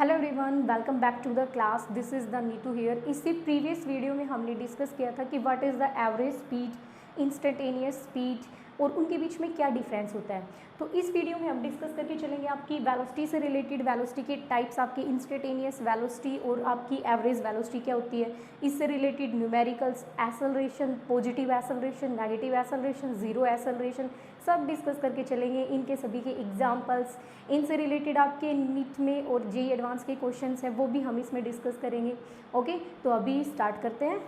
Hello everyone, welcome back to the class. This is the Neetu here. इससे previous video में हमने discuss किया था कि what is the average speed, instantaneous speed और उनके बीच में क्या डिफरेंस होता है। तो इस वीडियो में हम डिस्कस करके चलेंगे आपकी वेलोसिटी से रिलेटेड, वेलोसिटी के टाइप्स, आपकी इंस्टेंटेनियस वेलोसिटी और आपकी एवरेज वेलोसिटी क्या होती है, इससे related numericals, acceleration, positive acceleration, negative acceleration, zero acceleration, सब डिस्कस करके चलेंगे। इनके सभी के एग्जाम्पल्स, इनसे रिलेटेड आपके नीट में और जेईई एडवांस के क्वेश्चंस हैं वो भी हम इसमें डिस्कस करेंगे। ओके, तो अभी स्टार्ट करते हैं।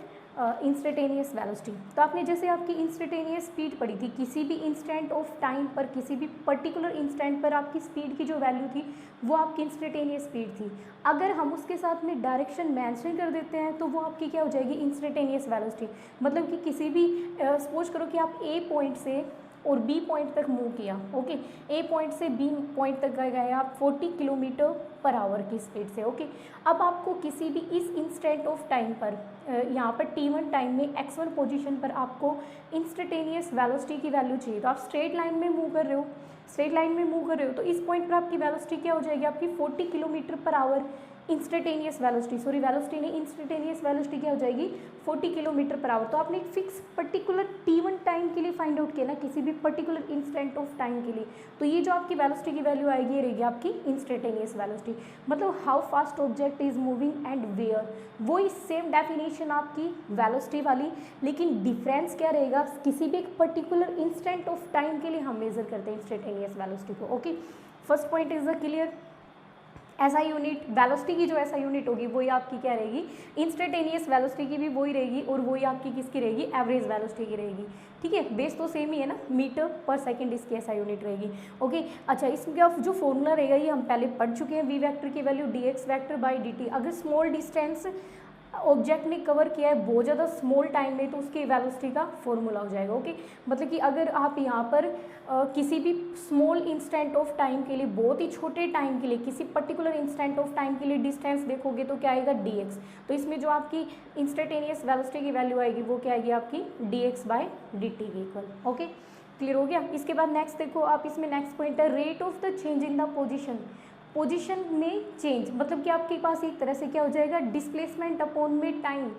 इंस्टेंटेनियस वेलोसिटी, तो आपने जैसे आपकी इंस्टेंटेनियस स्पीड पढ़ी थी, किसी भी इंस्टेंट ऑफ टाइम पर, किसी भी पर्टिकुलर इंस्टेंट पर आपकी स्पीड की जो वैल्यू थी वो आपकी इंस्टेंटेनियस स्पीड थी। अगर हम उसके साथ में डायरेक्शन मेंशन कर देते हैं तो वो आपकी क्या हो जाएगी, इंस्टेंटेनियस वेलोसिटी। मतलब कि किसी भी सपोज करो कि आप ए पॉइंट से और बी पॉइंट तक मूव किया। ओके, ए पॉइंट से बी पॉइंट तक गए आप 40 किलोमीटर पर आवर की स्पीड से। ओके, अब आपको किसी भी इस इंस्टेंट ऑफ टाइम पर, यहाँ पर t1 टाइम में x1 पोजीशन पर आपको इंस्टेंटेनियस वेलोसिटी की वैल्यू चाहिए। तो आप स्ट्रेट लाइन में मूव कर रहे हो, स्ट्रेट लाइन में मूव कर रहे हो, तो इस पॉइंट पर आपकी वेलोसिटी क्या हो जाएगी, आपकी 40 kilometre per hour instantaneous velocity, sorry velocity नहीं, इंस्टेंटेनियस वेलोसिटी क्या हो जाएगी, 40 किलोमीटर पर आवर। तो आपने एक फिक्स पर्टिकुलर t1 टाइम के लिए फाइंड आउट किया ना, किसी भी पर्टिकुलर इंस्टेंट ऑफ टाइम के लिए, तो ये जो आपकी वेलोसिटी की वैल्यू आएगी ये रहेगी आपकी इंस्टेंटेनियस वेलोसिटी। मतलब how fast object is moving and where, वो इस सेम डेफिनेशन आपकी वेलोसिटी वाली, लेकिन डिफरेंस क्या रहेगा, किसी भी एक पर्टिकुलर इंस्टेंट ऑफ टाइम के लिए हम मेजर करते हैं इंस्टेंटेनियस वेलोसिटी को। Okay, first point is the clear. ऐसा यूनिट, वेलोसिटी की जो ऐसा यूनिट होगी वही आपकी क्या रहेगी, इंस्टेंटेनियस वेलोसिटी की भी वही रहेगी, और वही आपकी किसकी रहेगी, एवरेज वेलोसिटी की रहेगी। ठीक है, बेस तो सेम ही है ना, मीटर पर सेकंड इसकी ऐसा यूनिट रहेगी। ओके, अच्छा, इसका जो फॉर्मूला रहेगा ये हम पहले पढ़ चुके हैं, वी वेक्टर की value dx vector by dt। अगर स्मॉल डिस्टेंस ऑब्जेक्ट ने कवर किया है बहुत ज़्यादा स्मॉल टाइम में तो उसकी वेलोसिटी का फॉर्मूला हो जाएगा। ओके, मतलब कि अगर आप यहाँ पर किसी भी स्मॉल इंस्टेंट ऑफ टाइम के लिए, बहुत ही छोटे टाइम के लिए, किसी पर्टिकुलर इंस्टेंट ऑफ टाइम के लिए डिस्टेंस देखोगे तो क्या आएगा, dx। तो इसमें जो आपकी इंस्टेंटेनियस वेलोसिटी की वैल्यू आएगी वो क्या आएगी आपकी dx बाय dt की इक्वल। ओके, क्लियर हो गया। इसके बाद नेक्स्ट देखो आप, इसमें नेक्स्ट पॉइंट है rate of the change in the position. Position में चेंज मतलब कि आपके पास एक तरह से क्या हो जाएगा, डिस्प्लेसमेंट अपॉन में टाइम,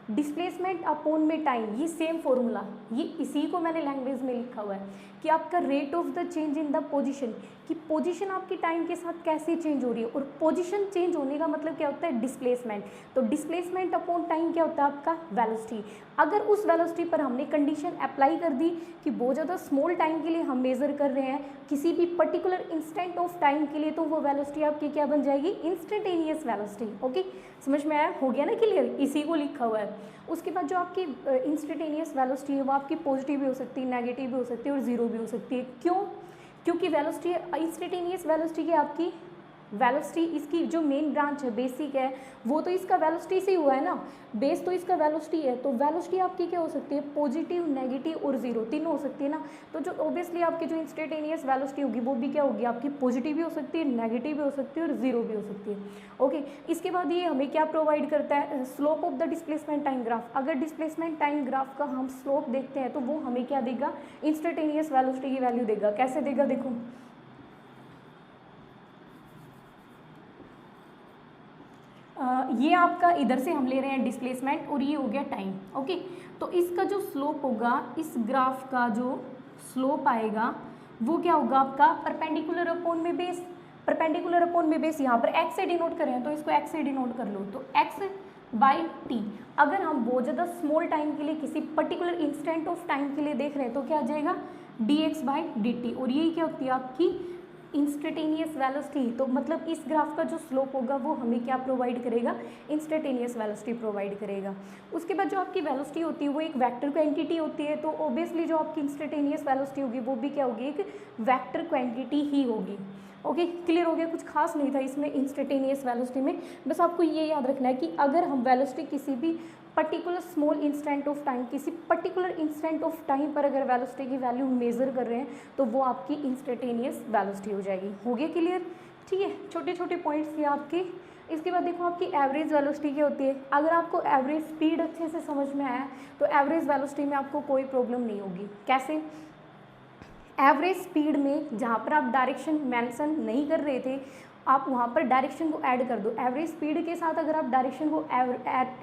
डिस्प्लेसमेंट अपॉन में टाइम, ये सेम फॉर्मूला, ये इसी को मैंने लैंग्वेज में लिखा हुआ है कि आपका rate of the change in the position, कि पोजीशन आपकी टाइम के साथ कैसे चेंज हो रही है, और पोजीशन चेंज होने का मतलब क्या होता है, डिस्प्लेसमेंट। तो डिस्प्लेसमेंट अपॉन टाइम क्या होता है आपका, वेलोसिटी। अगर उस वेलोसिटी पर हमने कंडीशन अप्लाई कर दी कि बहुत ज़्यादा स्मॉल टाइम के लिए हम मेजर कर रहे हैं किसी भी पर्टिकुलर इंस्टेंट ऑफ टाइम के लिए, तो वो वेलोसिटी आपकी क्या बन जाएगी, इंस्टेंटेनियस वेलोसिटी। ओके, समझ में आया, हो गया ना क्लियर, इसी को लिखा हुआ है। उसके बाद जो आपकी इंस्टेंटेनियस वेलोसिटी है वो आपकी पॉजिटिव भी हो सकती है, नेगेटिव भी हो सकती है और जीरो भी हो सकती है। क्यों? क्योंकि वेलोसिटी, इंस्टेंटेनियस वेलोसिटी की आपकी वेलोसिटी, इसकी जो मेन ब्रांच है, बेसिक है, वो तो इसका वेलोसिटी से ही हुआ है ना, बेस तो इसका वेलोसिटी है। तो वेलोसिटी आपकी क्या हो सकती है, पॉजिटिव, नेगेटिव और जीरो, तीनों हो सकती है ना। तो जो ऑब्वियसली आपकी जो इंस्टेंटेनियस वेलोसिटी होगी वो भी क्या होगी, आपकी पॉजिटिव भी हो सकती है, नेगेटिव भी हो सकती है और जीरो भी हो सकती है। ओके, इसके बाद ये हमें क्या प्रोवाइड करता है, slope of the displacement time graph. अगर डिस्प्लेसमेंट टाइम ग्राफ का हम स्लोप देखते हैं तो वो हमें क्या देगा, इंस्टेंटेनियस वेलोसिटी की वैल्यू देगा। कैसे देगा, देखो, ये आपका इधर से हम ले रहे हैं डिस्प्लेसमेंट और ये हो गया टाइम। ओके, तो इसका जो स्लोप होगा, इस ग्राफ का जो स्लोप आएगा वो क्या होगा आपका, परपेंडिकुलर अपॉन में बेस। परपेंडिकुलर अपॉन में बेस यहाँ पर x से डिनोट करें तो इसको x से डिनोट कर लो, तो x बाई टी। अगर हम बहुत ज़्यादा स्मॉल टाइम के लिए, किसी पर्टिकुलर इंस्टेंट ऑफ टाइम के लिए देख रहे हैं तो क्या आ जाएगा, dx बाई dt। और यही क्या होती है आपकी इंस्टेंटेनियस वेलोसिटी। तो मतलब इस ग्राफ का जो स्लोप होगा वो हमें क्या प्रोवाइड करेगा, इंस्टेंटेनियस वेलोसिटी प्रोवाइड करेगा। उसके बाद जो आपकी वेलोसिटी होती है वो एक वेक्टर क्वांटिटी होती है, तो ऑब्वियसली जो आपकी इंस्टेंटेनियस वेलोसिटी होगी वो भी क्या होगी, एक वेक्टर क्वांटिटी ही होगी। ओके, क्लियर हो गया, कुछ खास नहीं था इसमें इंस्टेंटेनियस वेलोसिटी में। बस आपको ये याद रखना है कि अगर हम वेलोसिटी किसी भी particular small instant of time, किसी पर्टिकुलर इंस्टेंट ऑफ टाइम पर अगर वेलोसिटी की वैल्यू मेजर कर रहे हैं तो वो आपकी इंस्टेंटेनियस वेलोसिटी हो जाएगी। हो गया क्लियर? ठीक है, छोटे छोटे पॉइंट्स ये आपके। इसके बाद देखो आपकी एवरेज वेलोसिटी क्या होती है। अगर आपको एवरेज स्पीड अच्छे से समझ में आया तो एवरेज वेलोसिटी में आपको कोई प्रॉब्लम नहीं होगी। कैसे? एवरेज स्पीड में जहाँ पर आप डायरेक्शन मेंशन नहीं कर रहे थे, आप वहाँ पर डायरेक्शन को ऐड कर दो। एवरेज स्पीड के साथ अगर आप डायरेक्शन को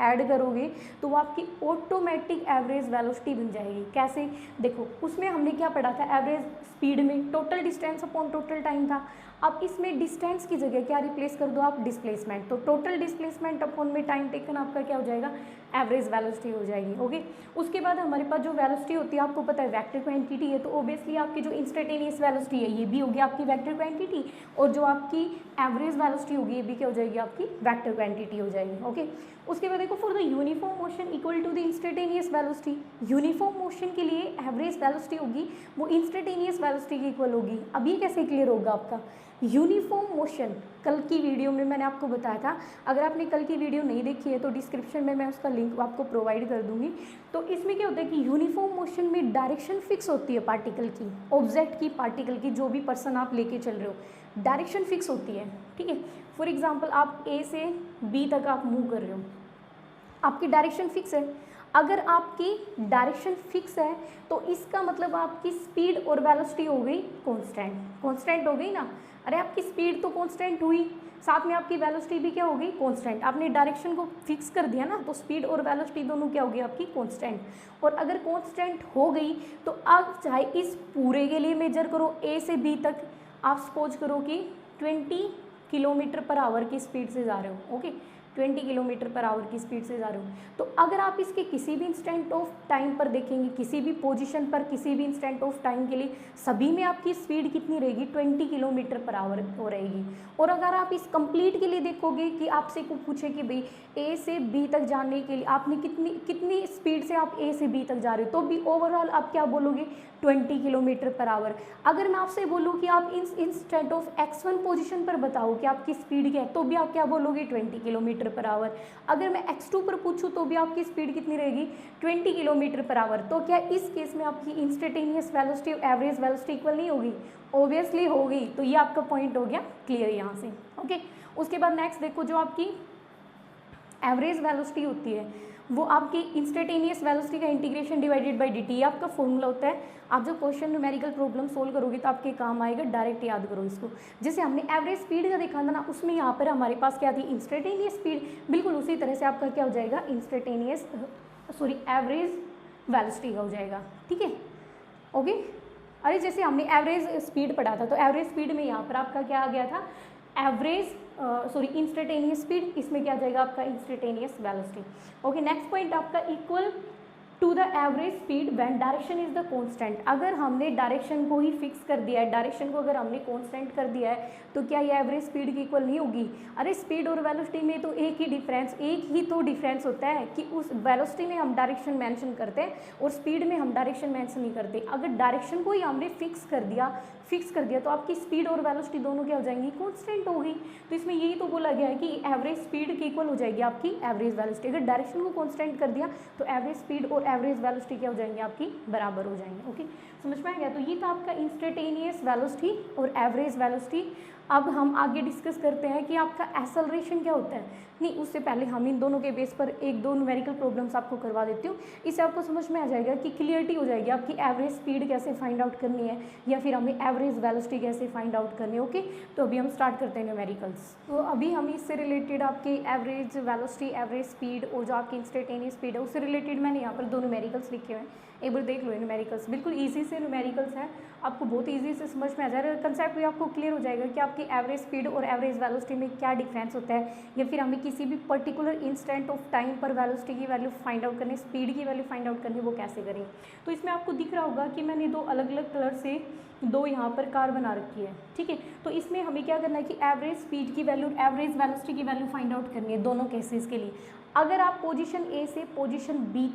ऐड करोगे तो वो आपकी ऑटोमेटिक एवरेज वेलोसिटी बन जाएगी। कैसे, देखो उसमें हमने क्या पढ़ा था, एवरेज स्पीड में total distance upon total time था। अब इसमें डिस्टेंस की जगह क्या रिप्लेस कर दो आप, डिस्प्लेसमेंट। तो टोटल डिस्प्लेसमेंट अपॉन में टाइम टेकन आपका क्या हो जाएगा, एवरेज वेलोसिटी हो जाएगी। ओके, उसके बाद हमारे पास जो वेलोसिटी होती है आपको पता है वेक्टर क्वांटिटी है, तो ऑब्वियसली आपकी जो इंस्टेंटेनियस वेलोसिटी है ये भी होगी आपकी वेक्टर क्वांटिटी, और जो आपकी एवरेज वेलोसिटी होगी ये भी क्या हो जाएगी, आपकी वेक्टर क्वांटिटी हो जाएगी। ओके, उसके बाद देखो for the uniform motion equal to the instantaneous velocity, uniform motion के लिए एवरेज वेलोसिटी होगी वो इंस्टेंटेनियस वेलोसिटी के इक्वल होगी। अब ये कैसे क्लियर होगा आपका, यूनिफॉर्म मोशन कल की वीडियो में मैंने आपको बताया था, अगर आपने कल की वीडियो नहीं देखी है तो डिस्क्रिप्शन में मैं उसका लिंक आपको प्रोवाइड कर दूंगी। तो इसमें क्या होता है कि यूनिफॉर्म मोशन में डायरेक्शन फिक्स होती है पार्टिकल की, ऑब्जेक्ट की, पार्टिकल की, जो भी पर्सन आप लेके चल रहे हो डायरेक्शन फिक्स होती है। ठीक है, फॉर एग्जाम्पल आप ए से बी तक आप मूव कर रहे हो, आपकी डायरेक्शन फिक्स है। अगर आपकी डायरेक्शन फिक्स है तो इसका मतलब आपकी स्पीड और वेलोसिटी हो गई कांस्टेंट हो गई ना। अरे आपकी स्पीड तो कांस्टेंट हुई, साथ में आपकी वेलोसिटी भी क्या हो गई, कांस्टेंट। आपने डायरेक्शन को फिक्स कर दिया ना, तो स्पीड और वेलोसिटी दोनों क्या हो गई आपकी, कांस्टेंट। और अगर कांस्टेंट हो गई तो आप चाहे इस पूरे के लिए मेजर करो ए से बी तक, आप सपोज करो कि 20 किलोमीटर पर आवर की स्पीड से जा रहे हो। ओके, 20 किलोमीटर पर आवर की स्पीड से जा रहे हो, तो अगर आप इसके किसी भी इंस्टेंट ऑफ टाइम पर देखेंगे, किसी भी पोजीशन पर किसी भी इंस्टेंट ऑफ टाइम के लिए सभी में आपकी स्पीड कितनी रहेगी, 20 किलोमीटर पर आवर हो रहेगी। और अगर आप इस कंप्लीट के लिए देखोगे कि आपसे को पूछे कि भाई ए से बी तक जाने के लिए आपने कितनी स्पीड से आप ए से बी तक जा रहे हो, तो भी ओवरऑल आप क्या बोलोगे, 20 किलोमीटर पर आवर। अगर मैं आपसे बोलूँ कि आप इंस्टेंट ऑफ x1 पोजीशन पर बताओ कि आपकी स्पीड क्या है, तो भी आप क्या बोलोगे, 20 किलोमीटर पर आवर। अगर मैं x2 पर पूछूं तो भी आपकी स्पीड कितनी रहेगी, 20 किलोमीटर पर आवर। तो क्या इस केस में आपकी इंस्टेंटेनियस वेलोसिटी और एवरेज वेलोसिटी इक्वल नहीं होगी, ऑब्वियसली होगी। तो ये आपका पॉइंट हो गया क्लियर यहाँ से। ओके, उसके बाद नेक्स्ट देखो, जो आपकी एवरेज वेलोसिटी होती है वो आपकी इंस्टेंटेनियस वेलोसिटी का इंटीग्रेशन डिवाइडेड बाय dt आपका फॉर्मूला होता है। आप जब क्वेश्चन न्यूमेरिकल प्रॉब्लम सोल्व करोगे तो आपके काम आएगा, डायरेक्ट याद करो इसको। जैसे हमने एवरेज स्पीड का देखा था ना, उसमें यहाँ पर हमारे पास क्या थी, इंस्टेंटेनियस स्पीड, बिल्कुल उसी तरह से आपका क्या हो जाएगा, एवरेज वेलोसिटी का हो जाएगा। ठीक है, ओके। अरे जैसे हमने एवरेज स्पीड पढ़ा था, तो एवरेज स्पीड में यहाँ पर आपका क्या आ गया था, इंस्टेंटेनियस स्पीड, इसमें क्या जाएगा आपका instantaneous velocity. Okay, next point आपका equal to the average speed when direction is the constant. अगर हमने डायरेक्शन को ही फिक्स कर दिया है, डायरेक्शन को अगर हमने कांस्टेंट कर दिया है, तो क्या ये एवरेज स्पीड की इक्वल नहीं होगी। अरे स्पीड और वेलोसिटी में तो एक ही तो डिफरेंस होता है कि उस वेलोसिटी में हम डायरेक्शन मेंशन करते हैं और स्पीड में हम डायरेक्शन मेंशन नहीं करते। अगर डायरेक्शन को ही हमने फिक्स कर दिया तो आपकी स्पीड और वेलोसिटी दोनों क्या हो जाएंगी, कांस्टेंट होगी। तो इसमें यही तो बोला गया है कि एवरेज स्पीड की इक्वल हो जाएगी आपकी एवरेज वेलोसिटी। अगर डायरेक्शन को कांस्टेंट कर दिया तो एवरेज स्पीड और एवरेज वेलोसिटी क्या हो जाएंगे, आपकी बराबर हो जाएंगे। ओके, समझ में आ गया। तो ये था आपका इंस्टेंटेनियस वेलोसिटी और एवरेज वेलोसिटी। अब हम आगे डिस्कस करते हैं कि आपका एक्सेलरेशन क्या होता है। नहीं, उससे पहले हम इन दोनों के बेस पर एक दो न्यूमेरिकल प्रॉब्लम्स आपको करवा देती हूँ। इससे आपको समझ में आ जाएगा कि क्लियरिटी हो जाएगी आपकी एवरेज स्पीड कैसे फाइंड आउट करनी है या फिर हमें एवरेज वेलोसिटी कैसे फाइंड आउट करनी है। ओके, तो अभी हम स्टार्ट करते हैं न्यूमेरिकल्स। तो अभी हम इससे रिलेटेड आपके एवरेज वेलोसिटी, एवरेज स्पीड और जो आपकी इंस्टेंटेनियस स्पीड है उससे रिलेटेड मैंने यहाँ पर दो न्यूमेरिकल्स लिखे हुए हैं, एक बार देख लो। न्यूमेरिकल्स बिल्कुल ईजी से न्यूमेरिकल्स हैं, आपको बहुत ईजी से समझ में आ जाएगा। कंसेप्ट भी आपको क्लियर हो जाएगा कि आपकी एवरेज स्पीड और एवरेज वेलोसिटी में क्या डिफरेंस होता है, या फिर हमें किसी भी पर्टिकुलर इंस्टेंट ऑफ टाइम पर वेलोसिटी की वैल्यू फाइंड आउट करनी, स्पीड की वैल्यू फाइंड आउट करनी, वो कैसे करें। तो इसमें आपको दिख रहा होगा कि मैंने दो अलग अलग कलर से दो यहाँ पर कार बना रखी है। ठीक है, तो इसमें हमें क्या करना है कि एवरेज स्पीड की वैल्यू, एवरेज वेलोसिटी की वैल्यू फाइंड आउट करनी है दोनों केसेस के लिए। अगर आप पोजीशन ए से पोजीशन बी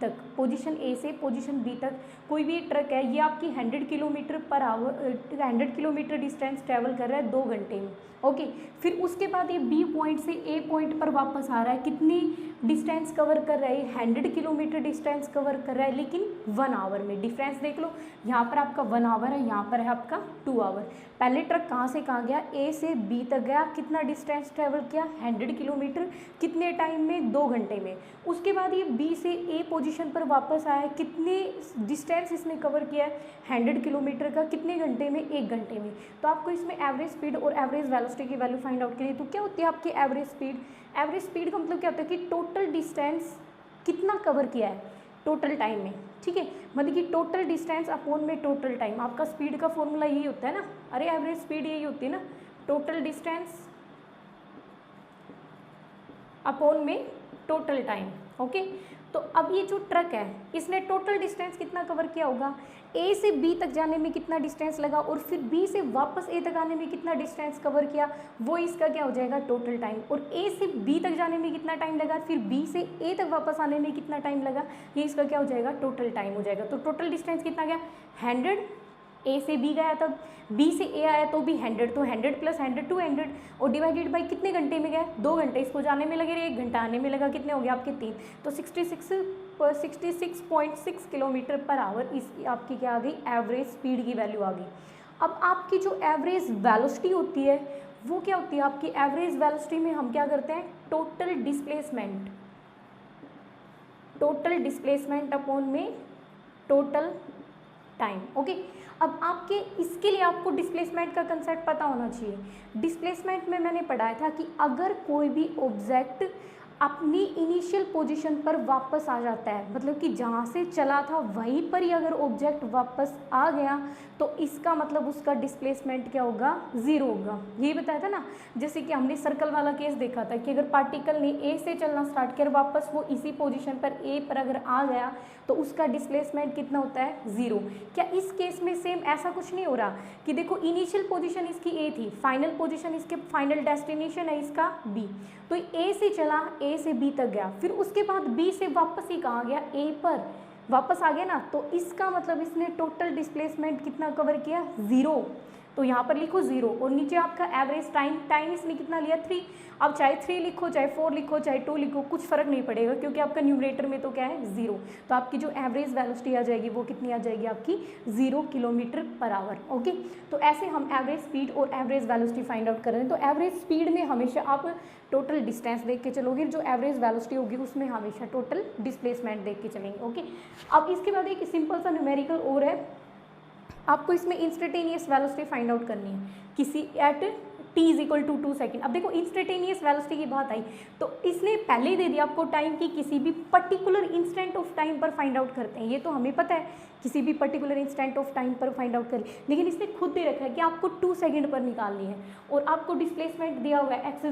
तक कोई भी ट्रक है, ये आपकी 100 kilometre per hour 100 kilometre distance travel कर रहा है 2 घंटे में। ओके, फिर उसके बाद ये बी पॉइंट से ए पॉइंट पर वापस आ रहा है, कितनी डिस्टेंस कवर कर रहा है, 100 किलोमीटर डिस्टेंस कवर कर रहा है, लेकिन 1 आवर में। डिफरेंस देख लो, यहाँ पर आपका 1 आवर है, यहाँ पर है आपका 2 आवर। पहले ट्रक कहाँ से कहाँ गया, ए से बी तक गया, कितना डिस्टेंस ट्रेवल किया 100 किलोमीटर, कितने टाइम में 2 घंटे में। उसके बाद ये बी से ए पोजीशन पर वापस आया, कितने डिस्टेंस इसने कवर किया है 100 किलोमीटर का, कितने घंटे में 1 घंटे में। तो आपको इसमें एवरेज स्पीड और एवरेज वेलोसिटी की वैल्यू फाइंड आउट करिए। तो क्या होती है आपकी एवरेज स्पीड, एवरेज स्पीड का मतलब क्या होता है कि टोटल डिस्टेंस कितना कवर किया है टोटल टाइम में, ठीक है, मतलब कि टोटल डिस्टेंस अपॉन में टोटल टाइम। आपका स्पीड का फॉर्मूला यही होता है ना, अरे एवरेज स्पीड यही होती है ना, टोटल डिस्टेंस अपॉन में टोटल टाइम। ओके, तो अब ये जो ट्रक है इसने टोटल डिस्टेंस कितना कवर किया होगा, ए से बी तक जाने में कितना डिस्टेंस लगा और फिर बी से वापस ए तक आने में कितना डिस्टेंस कवर किया, वो इसका क्या हो जाएगा टोटल टाइम। और ए से बी तक जाने में कितना टाइम लगा, फिर बी से ए तक वापस आने में कितना टाइम लगा, ये इसका क्या हो जाएगा टोटल टाइम हो जाएगा। तो टोटल डिस्टेंस कितना गया 100, ए से बी गया तब, बी से ए आया तो भी 100, तो 100 + 100 200 और डिवाइडेड बाई कितने घंटे में गया 2 घंटे, इसको जाने में लगे 1 घंटा, आने में लगा कितने हो गया आपके 3, तो 66.6 किलोमीटर पर आवर इस आपकी क्या आ गई एवरेज स्पीड की वैल्यू आ गई। अब आपकी जो एवरेज वेलोसिटी होती है वो क्या होती है, आपकी एवरेज वेलोसिटी में हम क्या करते हैं टोटल डिस्प्लेसमेंट अपॉन में टोटल टाइम। ओके, अब आपके इसके लिए आपको डिस्प्लेसमेंट का कंसेप्ट पता होना चाहिए। डिस्प्लेसमेंट में मैंने पढ़ाया था कि अगर कोई भी ऑब्जेक्ट अपनी इनिशियल पोजीशन पर वापस आ जाता है, मतलब कि जहाँ से चला था वहीं पर ही अगर ऑब्जेक्ट वापस आ गया तो इसका मतलब उसका डिस्प्लेसमेंट क्या होगा 0 होगा। यही बताया था ना, जैसे कि हमने सर्कल वाला केस देखा था कि अगर पार्टिकल ने ए से चलना स्टार्ट किया वापस वो इसी पोजीशन पर ए पर अगर आ गया तो उसका डिस्प्लेसमेंट कितना होता है 0। क्या इस केस में सेम ऐसा कुछ नहीं हो रहा कि देखो इनिशियल पोजीशन इसकी ए थी, फाइनल पोजीशन इसके फाइनल डेस्टिनेशन है इसका बी, तो ए से चला ए से बी तक गया, फिर उसके बाद बी से वापस ही कहाँ गया ए पर वापस आ गया ना, तो इसका मतलब इसने टोटल डिस्प्लेसमेंट कितना कवर किया 0। तो यहाँ पर लिखो 0 और नीचे आपका एवरेज टाइम इसने कितना लिया 3। अब चाहे 3 लिखो चाहे 4 लिखो चाहे 2 लिखो कुछ फर्क नहीं पड़ेगा क्योंकि आपका न्यूमरेटर में तो क्या है 0। तो आपकी जो एवरेज वेलोसिटी आ जाएगी वो कितनी आ जाएगी आपकी 0 किलोमीटर पर आवर। ओके, तो ऐसे हम एवरेज स्पीड और एवरेज वेलोसिटी फाइंड आउट कर रहे हैं। तो एवरेज स्पीड में हमेशा आप टोटल डिस्टेंस देख के चलोगे, जो एवरेज वेलोसिटी होगी उसमें हमेशा टोटल डिस्प्लेसमेंट देख के चलेंगे। ओके, अब इसके बाद एक सिंपल सा न्यूमेरिकल और है, आपको इसमें इंस्टेंटेनियस वेलोसिटी फाइंड आउट करनी है किसी एट t = 2 सेकेंड। अब देखो इंस्टेंटेनियस वेलोसिटी की बात आई तो इसने पहले ही दे दिया आपको टाइम की किसी भी पर्टिकुलर इंस्टेंट ऑफ टाइम पर फाइंड आउट करते हैं, ये तो हमें पता है किसी भी पर्टिकुलर इंस्टेंट ऑफ टाइम पर फाइंड आउट करें, लेकिन इसने खुद दे रखा है कि आपको 2 सेकेंड पर निकालनी है और आपको डिस्प्लेसमेंट दिया हुआ है x =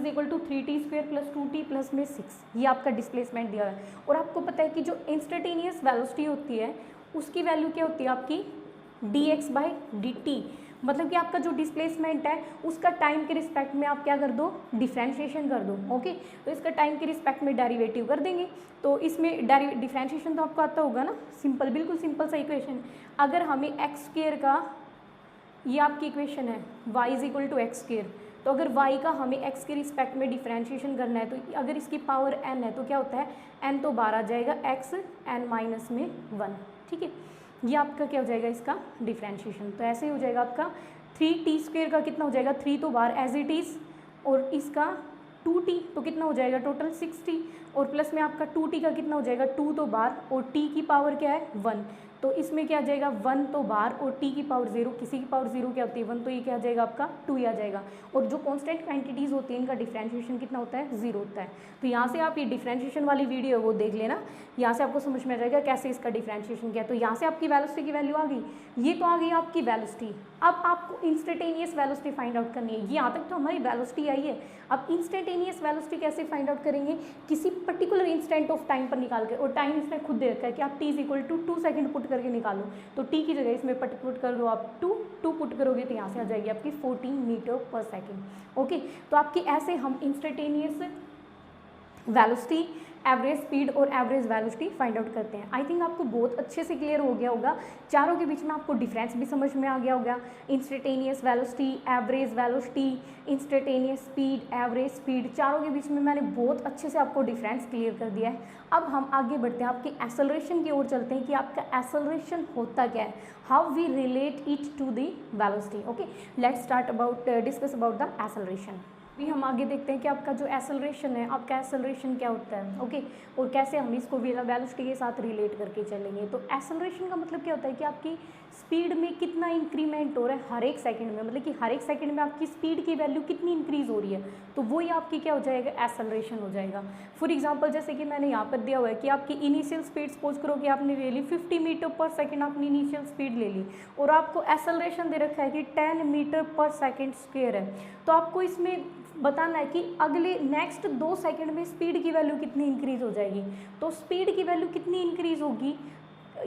3t² + 2t + में 6, ये आपका डिस्प्लेसमेंट दिया हुआ है। और आपको पता है कि जो इंस्टेंटेनियस वेलोसिटी होती है उसकी वैल्यू क्या होती है आपकी dx/dt, मतलब कि आपका जो डिस्प्लेसमेंट है उसका टाइम के रिस्पेक्ट में आप क्या कर दो डिफरेंशिएशन कर दो। ओके, तो इसका टाइम के रिस्पेक्ट में डेरिवेटिव कर देंगे, तो इसमें डिफरेंशिएशन तो आपको आता होगा ना, सिंपल बिल्कुल सिंपल सा इक्वेशन। अगर हमें x² का, ये आपकी इक्वेशन है y = x², तो अगर y का हमें x के रिस्पेक्ट में डिफरेंशिएशन करना है तो अगर इसकी पावर n है तो क्या होता है n तो बाहर आ जाएगा x n-1, ठीक है, ये आपका क्या हो जाएगा इसका डिफरेंशिएशन। तो ऐसे ही हो जाएगा आपका 3t² का कितना हो जाएगा 3 तो बाहर एज इट इज़, और इसका 2t तो कितना हो जाएगा टोटल 6t, और प्लस में आपका 2t का कितना हो जाएगा 2 तो बाहर और t की पावर क्या है 1, तो इसमें क्या आ जाएगा 1 तो बाहर और t की पावर 0, किसी की पावर 0 क्या होती है 1, तो ये क्या आ जाएगा आपका 2 ही आ जाएगा। और जो कांस्टेंट क्वांटिटीज़ होती हैं इनका डिफरेंशिएशन कितना होता है 0 होता है। तो यहाँ से आप ये डिफरेंशिएशन वाली वीडियो वो देख लेना, यहाँ से आपको समझ में आ जाएगा कैसे इसका डिफरेंशिएशन किया। तो यहाँ से आपकी वेलोसिटी की वैल्यू आ गई, ये तो आ गई आपकी वेलोसिटी। अब आपको इंस्टेंटेनियस वेलोसिटी फाइंड आउट करनी है, यहाँ तक तो हमारी वेलोसिटी आई है। अब इंस्टेंटेनियस वेलोसिटी कैसे फाइंड आउट करेंगे, किसी पर्टिकुलर इंस्टेंट ऑफ टाइम पर निकाल के, और टाइम इसने खुद दे रखा है कि आप t = 2 सेकेंड पुट करके निकालो, तो t की जगह इसमें पुट कर दो आप 2 पुट करोगे तो यहाँ से आ जाएगी आपकी 14 मीटर पर सेकेंड। ओके, तो आपकी ऐसे हम इंस्टेंटेनियस वेलोसिटी, एवरेज स्पीड और एवरेज वेलोसिटी फाइंड आउट करते हैं। आई थिंक आपको बहुत अच्छे से क्लियर हो गया होगा, चारों के बीच में आपको डिफरेंस भी समझ में आ गया होगा। Instantaneous velocity, average velocity, instantaneous speed, average speed, चारों के बीच में मैंने बहुत अच्छे से आपको डिफरेंस क्लियर कर दिया है। अब हम आगे बढ़ते हैं, आपकी एक्सेलरेशन की ओर चलते हैं कि आपका एक्सेलरेशन होता क्या है, how we relate it to the velocity. Okay, let's start about discuss about the acceleration. भी हम आगे देखते हैं कि आपका जो एक्सेलरेशन है, आपका एक्सेलरेशन क्या होता है, ओके, और कैसे हम इसको वेलोसिटी के साथ रिलेट करके चलेंगे। तो एक्सेलरेशन का मतलब क्या होता है कि आपकी स्पीड में कितना इंक्रीमेंट हो रहा है हर एक सेकंड में, मतलब कि हर एक सेकंड में आपकी स्पीड की वैल्यू कितनी इंक्रीज हो रही है, तो वही आपकी क्या हो जाएगा, एक्सेलरेशन हो जाएगा। फॉर एग्जांपल जैसे कि मैंने यहाँ पर दिया हुआ है कि आपकी इनिशियल स्पीड सपोज करो कि आपने ले ली 50 मीटर पर सेकेंड, आपने इनिशियल स्पीड ले ली और आपको एक्सेलरेशन दे रखा है कि 10 मीटर पर सेकेंड स्क्वायर है, तो आपको इसमें बताना है कि अगले नेक्स्ट 2 सेकंड में स्पीड की वैल्यू कितनी इंक्रीज हो जाएगी। तो स्पीड की वैल्यू कितनी इंक्रीज होगी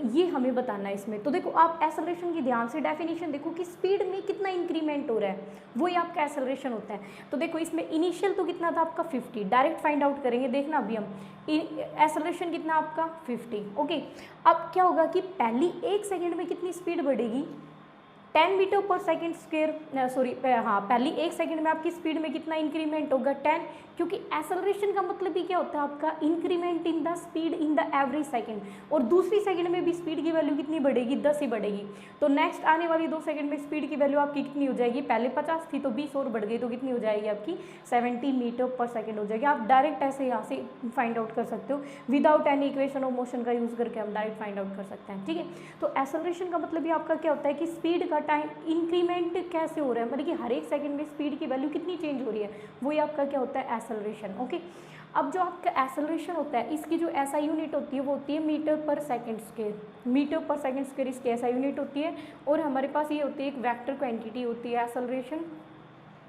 ये हमें बताना है इसमें। तो देखो आप एक्सेलरेशन की ध्यान से डेफिनेशन देखो कि स्पीड में कितना इंक्रीमेंट हो रहा है, वही आपका एक्सेलरेशन होता है। तो देखो इसमें इनिशियल तो कितना था आपका 50, डायरेक्ट फाइंड आउट करेंगे, देखना अभी हम एक्सेलरेशन कितना आपका 50। ओके, अब क्या होगा कि पहली 1 सेकेंड में कितनी स्पीड बढ़ेगी, 10 मीटर पर सेकेंड स्क्वायर, सॉरी हाँ, पहली 1 सेकंड में आपकी स्पीड में कितना इंक्रीमेंट होगा, 10, क्योंकि एक्सेलरेशन का मतलब ही क्या होता है आपका increment in the speed in the every second, और दूसरी सेकंड में भी स्पीड की वैल्यू कितनी बढ़ेगी, 10 ही बढ़ेगी। तो नेक्स्ट आने वाली 2 सेकंड में स्पीड की वैल्यू आपकी कितनी हो जाएगी, पहले 50 थी तो 20 और बढ़ गई, तो कितनी हो जाएगी आपकी 70 मीटर पर सेकेंड हो जाएगी। आप डायरेक्ट ऐसे यहाँ से फाइंड आउट कर सकते हो, without any equation of motion का यूज़ करके हम डायरेक्ट फाइंड आउट कर सकते हैं, ठीक है। तो एक्सेलरेशन का मतलब भी आपका क्या होता है कि स्पीड का टाइम इंक्रीमेंट कैसे हो रहा है, मतलब कि हर एक सेकंड में स्पीड की वैल्यू कितनी चेंज हो रही है, वही आपका क्या होता है, एक्सेलरेशन। ओके, अब जो आपका एक्सेलरेशन होता है इसकी जो एसआई यूनिट होती है वो होती है मीटर पर सेकंड स्क्वायर, मीटर पर सेकंड स्क्वायर इसकी एसआई यूनिट होती है। और हमारे पास ये होती है एक वेक्टर क्वांटिटी होती है एक्सेलरेशन,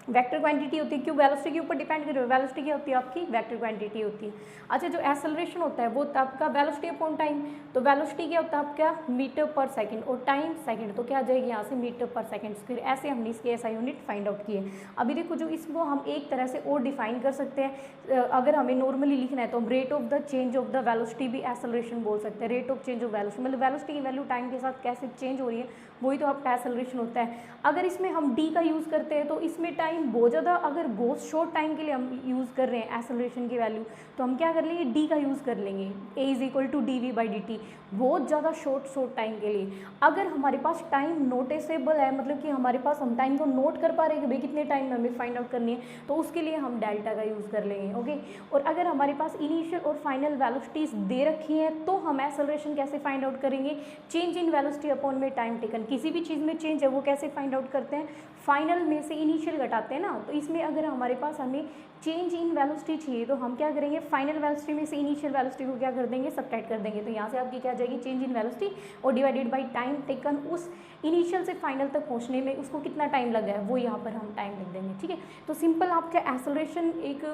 वेक्टर क्वांटिटी होती है, क्यों, वेलोसिटी के ऊपर डिपेंड कर रही है, वेलोसिटी क्या होती है आपकी, वेक्टर क्वांटिटी होती है। अच्छा, जो एक्सेलरेशन होता है वो आपका वेलोसिटी अपॉन टाइम, तो वेलोसिटी क्या होता है आपका मीटर पर सेकंड और टाइम सेकंड, तो क्या आ जाएगी यहाँ से मीटर पर सेकंड स्क्वायर। ऐसे हमने इसकी ऐसा यूनिट फाइंड आउट की है। अभी देखो जो इसको हम एक तरह से और डिफाइन कर सकते हैं, अगर हमें नॉर्मली लिखना है तो हम rate of the change of the velocity भी एक्सेलरेशन बोल सकते हैं। Rate of change of velocity मतलब वेलोसिटी की वैल्यू टाइम के साथ कैसे चेंज हो रही है, वही तो आपका एक्सेलरेशन होता है। अगर इसमें हम डी का यूज़ करते हैं तो इसमें टाइम बहुत ज़्यादा, अगर बहुत शॉर्ट टाइम के लिए हम यूज़ कर रहे हैं एक्सेलरेशन की वैल्यू, तो हम क्या कर लेंगे, डी का यूज़ कर लेंगे, A is equal to D V by D T, बहुत ज़्यादा शॉर्ट टाइम के लिए। अगर हमारे पास टाइम नोटिसेबल है, मतलब कि हमारे पास हम टाइम को नोट कर पा रहे हैं कि भाई कितने टाइम में हमें फाइंड आउट करनी है, तो उसके लिए हम डेल्टा का यूज़ कर लेंगे। ओके, और अगर हमारे पास इनिशियल और फाइनल वेलोसिटीज़ दे रखी हैं तो हम एक्सेलरेशन कैसे फाइंड आउट करेंगे, चेंज इन वेलोसिटी अपॉन में टाइम टेकन। किसी भी चीज़ में चेंज है वो कैसे फाइंड आउट करते हैं, फाइनल में से इनिशियल घटाते हैं ना, तो इसमें अगर हमारे पास हमें चेंज इन वेलोसिटी चाहिए तो हम क्या करेंगे, फाइनल वेलोसिटी में से इनिशियल वेलोसिटी को क्या कर देंगे, सबट्रैक्ट कर देंगे। तो यहाँ से आपकी क्या आ जाएगी, चेंज इन वेलोसिटी और डिवाइडेड बाय टाइम टेकन, उस इनिशियल से फाइनल तक पहुँचने में उसको कितना टाइम लगा है वो यहाँ पर हम टाइम लिख देंगे, ठीक है। तो सिंपल आपका एक्सेलरेशन एक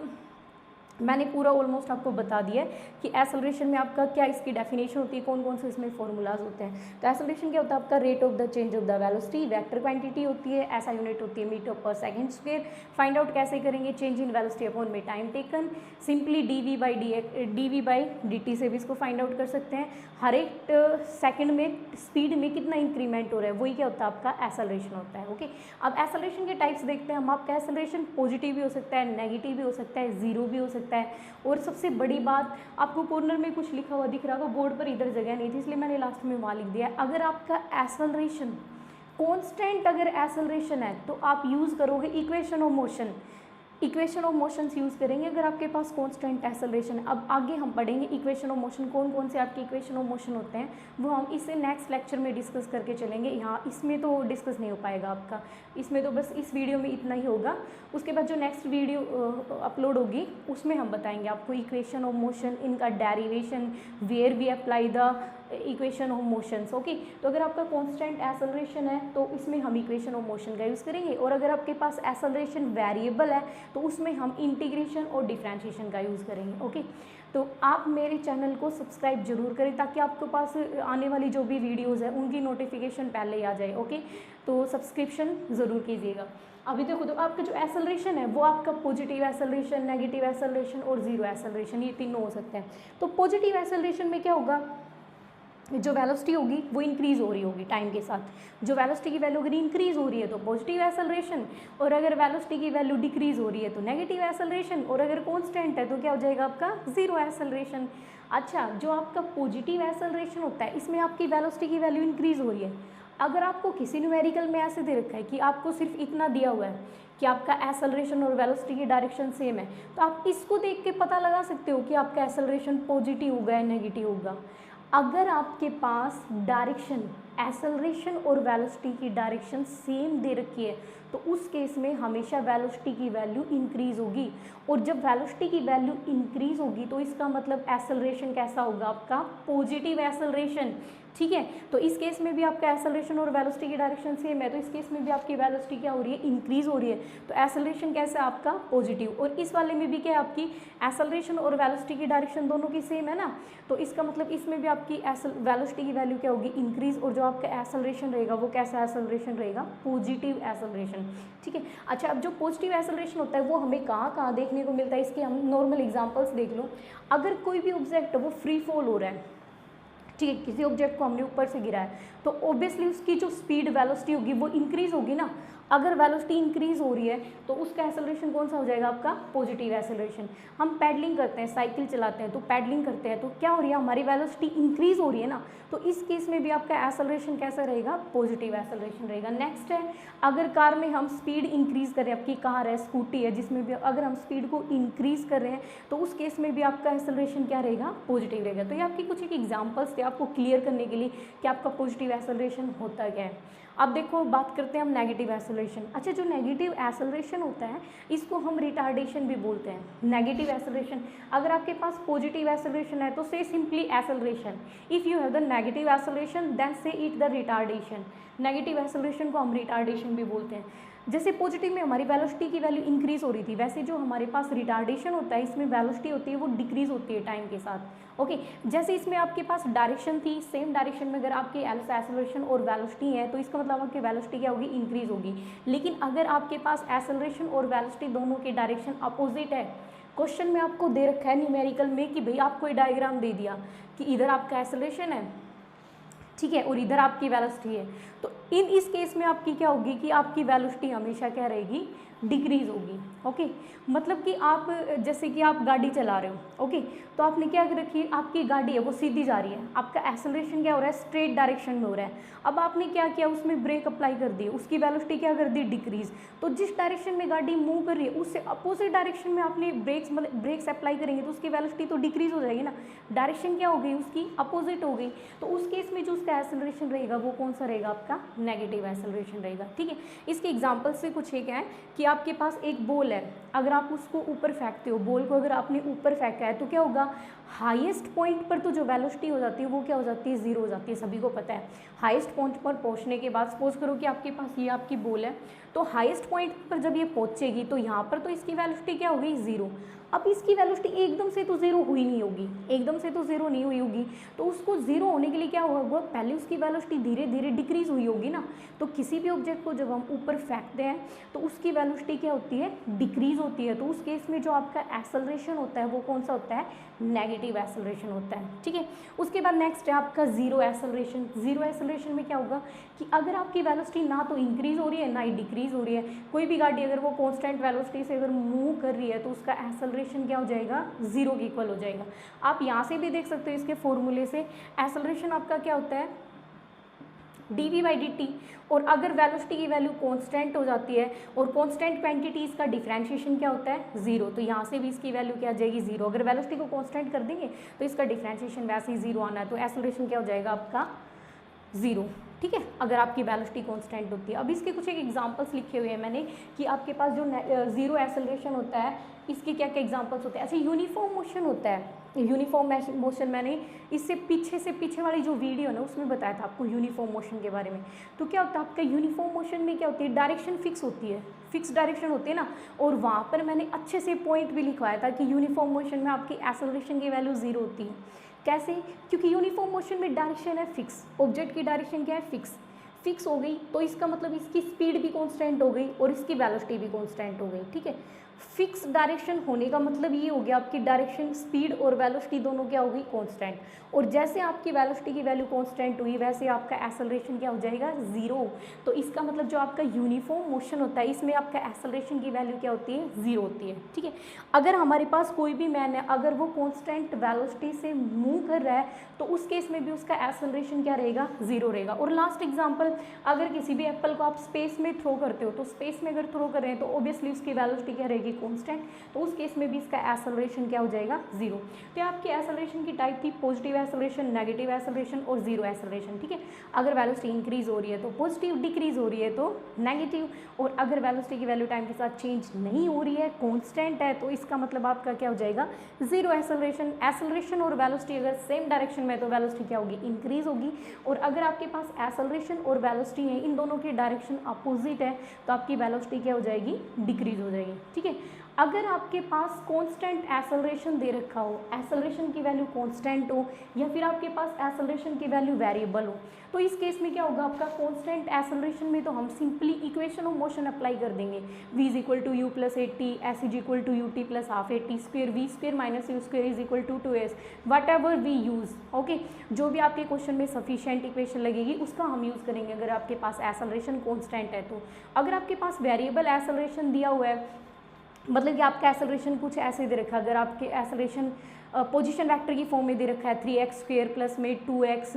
मैंने पूरा ऑलमोस्ट आपको बता दिया है कि एक्सेलरेशन में आपका क्या इसकी डेफिनेशन होती है, कौन कौन से इसमें फॉर्मूलाज होते हैं। तो एक्सेलरेशन क्या होता है आपका, rate of the change of the velocity, vector quantity होती है, ऐसा यूनिट होती है मीटर पर सेकंड स्क्वायर। फाइंड आउट कैसे करेंगे, चेंज इन वेलोसिटी अपॉन में time taken, simply D V by D T से भी इसको फाइंड आउट कर सकते हैं। हर एक सेकंड में स्पीड में कितना इंक्रीमेंट हो रहा है, वही क्या होता है आपका एक्सेलरेशन होता है। ओके, अब एक्सेलरेशन के टाइप्स देखते हैं हम। आपका एक्सेलरेशन पॉजिटिव भी हो सकता है, नेगेटिव भी हो सकता है, जीरो भी हो सकता है। और सबसे बड़ी बात, आपको कॉर्नर में कुछ लिखा हुआ दिख रहा होगा, बोर्ड पर इधर जगह नहीं थी इसलिए मैंने लास्ट में वहाँ लिख दिया है। अगर आपका एक्सेलरेशन कांस्टेंट अगर एक्सेलरेशन है तो आप यूज़ करोगे equation of motion, equation of motions use करेंगे अगर आपके पास कांस्टेंट एक्सेलरेशन। अब आगे हम पढ़ेंगे इक्वेशन ऑफ मोशन, कौन कौन से आपके इक्वेशन ऑफ मोशन होते हैं वो हम इसे नेक्स्ट लेक्चर में डिस्कस करके चलेंगे। यहाँ इसमें तो डिस्कस नहीं हो पाएगा आपका, इसमें तो बस इस वीडियो में इतना ही होगा। उसके बाद जो नेक्स्ट वीडियो अपलोड होगी उसमें हम बताएंगे आपको इक्वेशन ऑफ मोशन, इनका derivation, where we apply the equation of motions. Okay, तो अगर आपका कांस्टेंट एक्सेलरेशन है तो इसमें हम इक्वेशन ऑफ मोशन का यूज़ करेंगे, और अगर आपके पास एक्सेलरेशन वेरिएबल है तो उसमें हम इंटीग्रेशन और डिफरेंशिएशन का यूज़ करेंगे। ओके, तो आप मेरे चैनल को सब्सक्राइब जरूर करें ताकि आपके पास आने वाली जो भी वीडियोज़ है उनकी नोटिफिकेशन पहले ही आ जाए। ओके, तो सब्सक्रिप्शन ज़रूर कीजिएगा। अभी देखो तो आपका जो एसेलरेशन है वो आपका पॉजिटिव एसेलरेशन, नेगेटिव एसेलरेशन और जीरो एसेलरेशन, ये तीनों हो सकते हैं। तो पॉजिटिव एसेलरेशन में क्या होगा, जो वेलोसिटी होगी वो इंक्रीज़ हो रही होगी टाइम के साथ। जो वेलोसिटी की वैल्यू अगर इंक्रीज़ हो रही है तो पॉजिटिव एसेलरेशन, और अगर वेलोसिटी की वैल्यू डिक्रीज़ हो रही है तो नेगेटिव एसेलरेशन, और अगर कांस्टेंट है तो क्या हो जाएगा आपका जीरो एसेलरेशन। अच्छा, जो आपका पॉजिटिव एसेलरेशन होता है इसमें आपकी वेलोसिटी की वैल्यू इंक्रीज़ हो रही है। अगर आपको किसी न्यूमेरिकल में ऐसे दे रखा है कि आपको सिर्फ इतना दिया हुआ है कि आपका एसेलरेशन और वेलोसिटी की डायरेक्शन सेम है, तो आप इसको देख के पता लगा सकते हो कि आपका एसेलरेशन पॉजिटिव होगा या नेगेटिव होगा। अगर आपके पास डायरेक्शन, एसेलरेशन और वेलोसिटी की डायरेक्शन सेम दे रखी है तो उस केस में हमेशा वेलोसिटी की वैल्यू इंक्रीज होगी, और जब वेलोसिटी की वैल्यू इंक्रीज होगी तो इसका मतलब एसेलरेशन कैसा होगा आपका, पॉजिटिव एसेलरेशन। ठीक है, तो इस केस में भी आपका एसेलरेशन और वेलोसिटी की डायरेक्शन सेम है, तो इस केस में भी आपकी वेलोसिटी क्या हो रही है, इंक्रीज हो रही है, तो एसेलरेशन कैसा है आपका, पॉजिटिव। और इस वाले में भी क्या है, आपकी एसेलरेशन और वेलोसिटी की डायरेक्शन दोनों की सेम है ना, तो इसका मतलब इसमें भी आपकी वेलोसिटी की वैल्यू क्या होगी, इंक्रीज, और जो आपका एसेलरेशन रहेगा वो कैसा एसेलरेशन रहेगा, पॉजिटिव एसेलरेशन। ठीक है, अच्छा, अब जो पॉजिटिव एसेलरेशन होता है वो हमें कहाँ कहाँ देखने को मिलता है, इसके हम नॉर्मल एग्जांपल्स देख लो। अगर कोई भी ऑब्जेक्ट है वो फ्री फॉल हो रहा है, ठीक है, किसी ऑब्जेक्ट को हमने ऊपर से गिराया, तो ऑब्वियसली उसकी जो स्पीड वेलोसिटी होगी वो इंक्रीज होगी ना। अगर वेलोसिटी इंक्रीज हो रही है तो उसका एसेलरेशन कौन सा हो जाएगा आपका, पॉजिटिव एसेलरेशन। हम पैडलिंग करते हैं, साइकिल चलाते हैं, तो पैडलिंग करते हैं तो क्या हो रही है, हमारी वेलोसिटी इंक्रीज हो रही है ना, तो इस केस में भी आपका एसेलरेशन कैसा रहेगा, पॉजिटिव एसेलरेशन रहेगा। नेक्स्ट है, अगर कार में हम स्पीड इंक्रीज करें, आपकी कार है, स्कूटी है, जिसमें भी अगर हम स्पीड को इंक्रीज कर रहे हैं तो उस केस में भी आपका एसेलरेशन क्या रहेगा, पॉजिटिव रहेगा। तो ये आपकी कुछ एक एग्जाम्पल्स थे आपको क्लियर करने के लिए कि आपका पॉजिटिव एसेलरेशन होता क्या है। अब देखो बात करते हैं हम नेगेटिव एसेलरेशन। अच्छा, जो नेगेटिव एसेलरेशन होता है इसको हम रिटार्डेशन भी बोलते हैं। नेगेटिव एसेलरेशन, अगर आपके पास पॉजिटिव एसेलरेशन है तो say simply acceleration, if you have the negative acceleration then say it the retardation. Negative acceleration को हम रिटार्डेशन भी बोलते हैं। जैसे पॉजिटिव में हमारी वेलोसिटी की वैल्यू इंक्रीज हो रही थी, वैसे जो हमारे पास रिटार्डेशन होता है इसमें वेलोसिटी होती है वो डिक्रीज होती है टाइम के साथ। ओके, जैसे इसमें आपके पास डायरेक्शन थी, सेम डायरेक्शन में अगर आपकी एसेलरेशन और वेलोसिटी है तो इसका मतलब आपकी वेलोसिटी क्या होगी, इंक्रीज होगी। लेकिन अगर आपके पास एसेलरेशन और वेलोसिटी दोनों की डायरेक्शन अपोजिट है, क्वेश्चन में आपको दे रखा है न्यूमेरिकल में कि भाई आपको ये डायग्राम दे दिया कि इधर आपका एसेलरेशन है, ठीक है, और इधर आपकी वेलोसिटी है, तो इस केस में आपकी क्या होगी कि आपकी वेलोसिटी हमेशा क्या रहेगी, डिक्रीज होगी। ओके, मतलब कि आप जैसे कि आप गाड़ी चला रहे हो, ओके, तो आपने क्या रखी, आपकी गाड़ी है वो सीधी जा रही है, आपका एसेलरेशन क्या हो रहा है, स्ट्रेट डायरेक्शन में हो रहा है। अब आपने क्या किया, उसमें ब्रेक अप्लाई कर दी, उसकी वेलोसिटी क्या कर दी, डिक्रीज। तो जिस डायरेक्शन में गाड़ी मूव कर रही है उससे अपोजिट डायरेक्शन में आपने ब्रेक्स मतलब ब्रेक्स अप्लाई करेंगे तो उसकी वेलोसिटी तो डिक्रीज हो जाएगी ना, डायरेक्शन क्या हो गई उसकी, अपोजिट हो गई। तो उस केस में जो उसका एसेलरेशन रहेगा वो कौन सा रहेगा, आपका नेगेटिव एसेलरेशन रहेगा। ठीक है, इसके एग्जाम्पल से कुछ एक है कि आपके पास एक बॉल है, अगर आप उसको ऊपर फेंकते हो, बॉल को अगर आपने ऊपर फेंका है तो क्या होगा, हाईएस्ट पॉइंट पर तो जो वेलोसिटी हो जाती है वो क्या हो जाती है, जीरो हो जाती है, सभी को पता है। हाईएस्ट पॉइंट पर पहुंचने के बाद सपोज करो कि आपके पास ये आपकी बॉल है, तो हाईएस्ट पॉइंट पर जब ये पहुंचेगी तो यहाँ पर तो इसकी वेलोसिटी क्या हो गई, जीरो। अब इसकी वेलोसिटी एकदम से तो जीरो हुई नहीं होगी, एकदम से तो जीरो नहीं हुई होगी, तो उसको जीरो होने के लिए क्या होगा, पहले उसकी वेलोसिटी धीरे धीरे डिक्रीज हुई होगी ना। तो किसी भी ऑब्जेक्ट को जब हम ऊपर फेंकते हैं तो उसकी वेलोसिटी क्या होती है, डिक्रीज होती है। तो उस केस में जो आपका एसेलरेशन होता है वो कौन सा होता है, नेगेटिव एसेलरेशन होता है। ठीक है, उसके बाद नेक्स्ट है आपका जीरो एसेलरेशन। जीरो एसेलरेशन में क्या होगा कि अगर आपकी वेलोसिटी ना तो इंक्रीज हो रही है ना ही डिक्रीज हो रही है, कोई भी गाड़ी अगर वो कांस्टेंट वेलोसिटी से अगर मूव कर रही है तो उसका एसेलरेशन क्या हो जाएगा, जीरो के इक्वल हो जाएगा। आप यहाँ से भी देख सकते हो इसके फॉर्मूले से, एसेलरेशन आपका क्या होता है, dv/dt, और अगर वेलोसिटी की वैल्यू कांस्टेंट हो जाती है और कांस्टेंट क्वांटिटीज का डिफरेंशिएशन क्या होता है, जीरो, तो यहाँ से भी इसकी वैल्यू क्या आ जाएगी, जीरो। अगर वेलोसिटी को कांस्टेंट कर देंगे तो इसका डिफरेंशिएशन वैसे ही जीरो आना है, तो एसेलरेशन क्या हो जाएगा आपका, जीरो। ठीक है, अगर आपकी वेलोसिटी कांस्टेंट होती है। अब इसके कुछ एक एग्जांपल्स लिखे हुए हैं मैंने कि आपके पास जो जीरो एसेलरेशन होता है इसके क्या क्या एग्जांपल्स होते हैं। ऐसे यूनिफॉर्म मोशन होता है, यूनिफॉर्म मोशन मैंने इससे पीछे वाली जो वीडियो ना उसमें बताया था आपको यूनिफॉर्म मोशन के बारे में। तो क्या होता है आपका यूनिफॉर्म मोशन में क्या होती है, डायरेक्शन फिक्स होती है, फिक्स डायरेक्शन होती है ना, और वहाँ पर मैंने अच्छे से पॉइंट भी लिखवाया था कि यूनिफॉर्म मोशन में आपकी एसेलरेशन की वैल्यू जीरो होती है। कैसे, क्योंकि यूनिफॉर्म मोशन में डायरेक्शन है फिक्स, ऑब्जेक्ट की डायरेक्शन क्या है, फिक्स। फिक्स हो गई तो इसका मतलब इसकी स्पीड भी कांस्टेंट हो गई और इसकी वेलोसिटी भी कांस्टेंट हो गई, ठीक है। फिक्स डायरेक्शन होने का मतलब ये हो गया आपकी डायरेक्शन, स्पीड और वेलोसिटी दोनों क्या हो गई, कांस्टेंट। और जैसे आपकी वेलोसिटी की वैल्यू कांस्टेंट हुई वैसे आपका एक्सेलरेशन क्या हो जाएगा, जीरो। तो इसका मतलब जो आपका यूनिफॉर्म मोशन होता है इसमें आपका एक्सेलरेशन की वैल्यू क्या होती है, जीरो होती है, ठीक है। अगर हमारे पास कोई भी मैन है, अगर वो कांस्टेंट वेलोसिटी से मूव कर रहा है तो उस केस में भी उसका एक्सेलरेशन क्या रहेगा, जीरो रहेगा। और लास्ट एग्जांपल, अगर किसी भी एप्पल को आप स्पेस में थ्रो करते हो तो स्पेस में अगर थ्रो कर रहे हैं तो ऑब्वियसली उसकी वेलोसिटी क्या रहेगी, कांस्टेंट। तो उस केस में भी इसका एक्सेलरेशन क्या हो जाएगा, जीरो। तो आपकी एक्सेलरेशन की टाइप थी पॉजिटिव एक्सेलरेशन, नेगेटिव एक्सेलरेशन और जीरो एक्सेलरेशन, ठीक है। अगर वेलोसिटी इंक्रीज हो रही है तो पॉजिटिव, डिक्रीज हो रही है तो नेगेटिव। और अगर वेलोसिटी की वैल्यू टाइम के साथ चेंज नहीं हो रही है, कांस्टेंट है, तो इसका मतलब आपका क्या हो जाएगा, जीरो एक्सेलरेशन। एक्सेलरेशन और वेलोसिटी अगर सेम डायरेक्शन में तो वेलोसिटी क्या होगी, इंक्रीज होगी। और अगर आपके पास एक्सेलरेशन और वेलोसिटी है, इन दोनों की डायरेक्शन अपोजिट है, तो आपकी वेलोसिटी क्या हो जाएगी, डिक्रीज हो जाएगी, ठीक है। अगर आपके पास कांस्टेंट एक्सेलरेशन दे रखा हो, एक्सेलरेशन की वैल्यू कांस्टेंट हो, या फिर आपके पास एक्सेलरेशन की वैल्यू वेरिएबल हो, तो इस केस में क्या होगा आपका, कांस्टेंट एक्सेलरेशन में तो हम simply equation of motion apply कर देंगे, v is equal to u plus 80, s is equal to u t plus half 80 square, v square minus u square is equal to 2s, whatever we use, okay. जो भी आपके question में sufficient equation लगेगी उसका हम use करेंगे अगर आपके पास एक्सेलरेशन कांस्टेंट है तो। अगर आपके पास वेरिएबल एक्सेलरेशन दिया हुआ है, मतलब कि आपका एक्सेलरेशन कुछ ऐसे दे रखा है, अगर आपके एक्सेलरेशन पोजीशन वेक्टर की फॉर्म में दे रखा है 3x स्क्वेयर प्लस में 2x,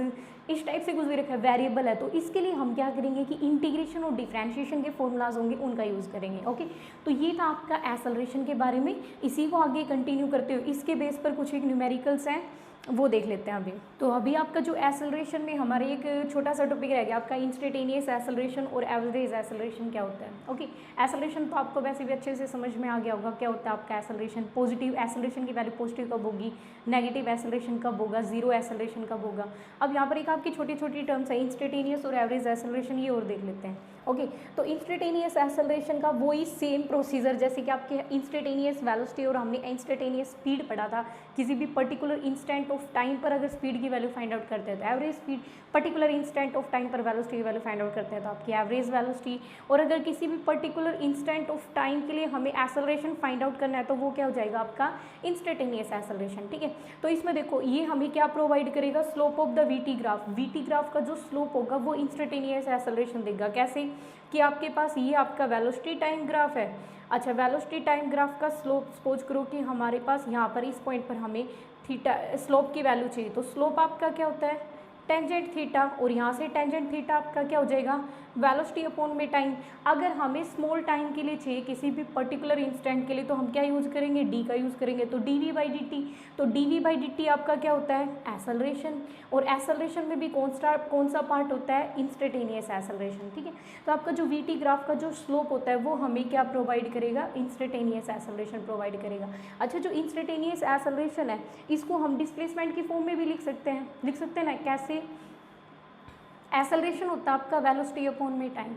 इस टाइप से कुछ दे रखा है, वेरिएबल है, तो इसके लिए हम क्या करेंगे कि इंटीग्रेशन और डिफरेंशिएशन के फॉर्मूलाज होंगे उनका यूज़ करेंगे, ओके। तो ये था आपका एक्सेलरेशन के बारे में। इसी को आगे कंटिन्यू करते हुए इसके बेस पर कुछ एक न्यूमेरिकल्स हैं वो देख लेते हैं अभी। तो अभी आपका जो एक्सेलरेशन में हमारे एक छोटा सा टॉपिक रह गया आपका, इंस्टेंटेनियस एक्सेलरेशन और एवरेज एक्सेलरेशन क्या होता है, ओके। एक्सेलरेशन तो आपको वैसे भी अच्छे से समझ में आ गया होगा क्या होता है आपका एक्सेलरेशन। पॉजिटिव एक्सेलरेशन की वैल्यू पॉजिटिव कब होगी, नेगेटिव एक्सेलरेशन कब होगा, जीरो एक्सेलरेशन कब होगा। अब यहाँ पर एक आपकी छोटी छोटी टर्म्स है, इंस्टेंटेनियस और एवरेज एक्सेलरेशन, ये और देख लेते हैं, ओके। तो इंस्टेंटेनियस एक्सेलरेशन का वही सेम प्रोसीजर जैसे कि आपके इंस्टेंटेनियस वेलोसिटी और हमने इंस्टेंटेनियस स्पीड पढ़ा था। किसी भी पर्टिकुलर इंस्टेंट ऑफ टाइम पर अगर स्पीड की वैल्यू फाइंड आउट करते हैं तो average speed, particular instant of time पर वेलोसिटी की वैल्यू फाइंड आउट करते हैं तो आपकी एवरेज वेलोसिटी। और अगर किसी भी पर्टिकुलर इंस्टेंट ऑफ टाइम के लिए हमें एक्सेलरेशन फाइंड आउट करना है तो वो क्या हो जाएगा आपका इंस्टेंटेनियस एक्सेलरेशन, ठीक है। तो इसमें देखो ये हमें क्या प्रोवाइड करेगा, slope of the VT graph. VT graph का जो स्लोप होगा वो इंस्टेंटेनियस एक्सेलरेशन देगा। कैसे कि आपके पास ये आपका वेलोसिटी टाइम ग्राफ है, अच्छा वेलोसिटी टाइम ग्राफ का स्लोप सपोज करो कि हमारे पास यहाँ पर इस पॉइंट पर हमें थीटा स्लोप की वैल्यू चाहिए, तो स्लोप आपका क्या होता है, टेंजेंट थीटा, और यहाँ से टेंजेंट थीटा आपका क्या हो जाएगा, वेलोसिटी अपॉन में टाइम। अगर हमें स्मॉल टाइम के लिए चाहिए किसी भी पर्टिकुलर इंस्टेंट के लिए तो हम क्या यूज़ करेंगे, डी का यूज़ करेंगे, तो D V by D T. तो D V by D T आपका क्या होता है, एक्सेलरेशन। और एक्सेलरेशन में भी कौन सा पार्ट होता है, इंस्टेंटेनियस एक्सेलरेशन, ठीक है। तो आपका जो वी टी ग्राफ का जो स्लोप होता है वो हमें क्या प्रोवाइड करेगा, इंस्टेंटेनियस एक्सेलरेशन प्रोवाइड करेगा। अच्छा जो इंस्टेंटेनियस एक्सेलरेशन है इसको हम डिस्प्लेसमेंट की फॉर्म में भी लिख सकते हैं ना, कैसे, एक्सेलरेशन होता है आपका वेलोसिटी अपॉन में टाइम,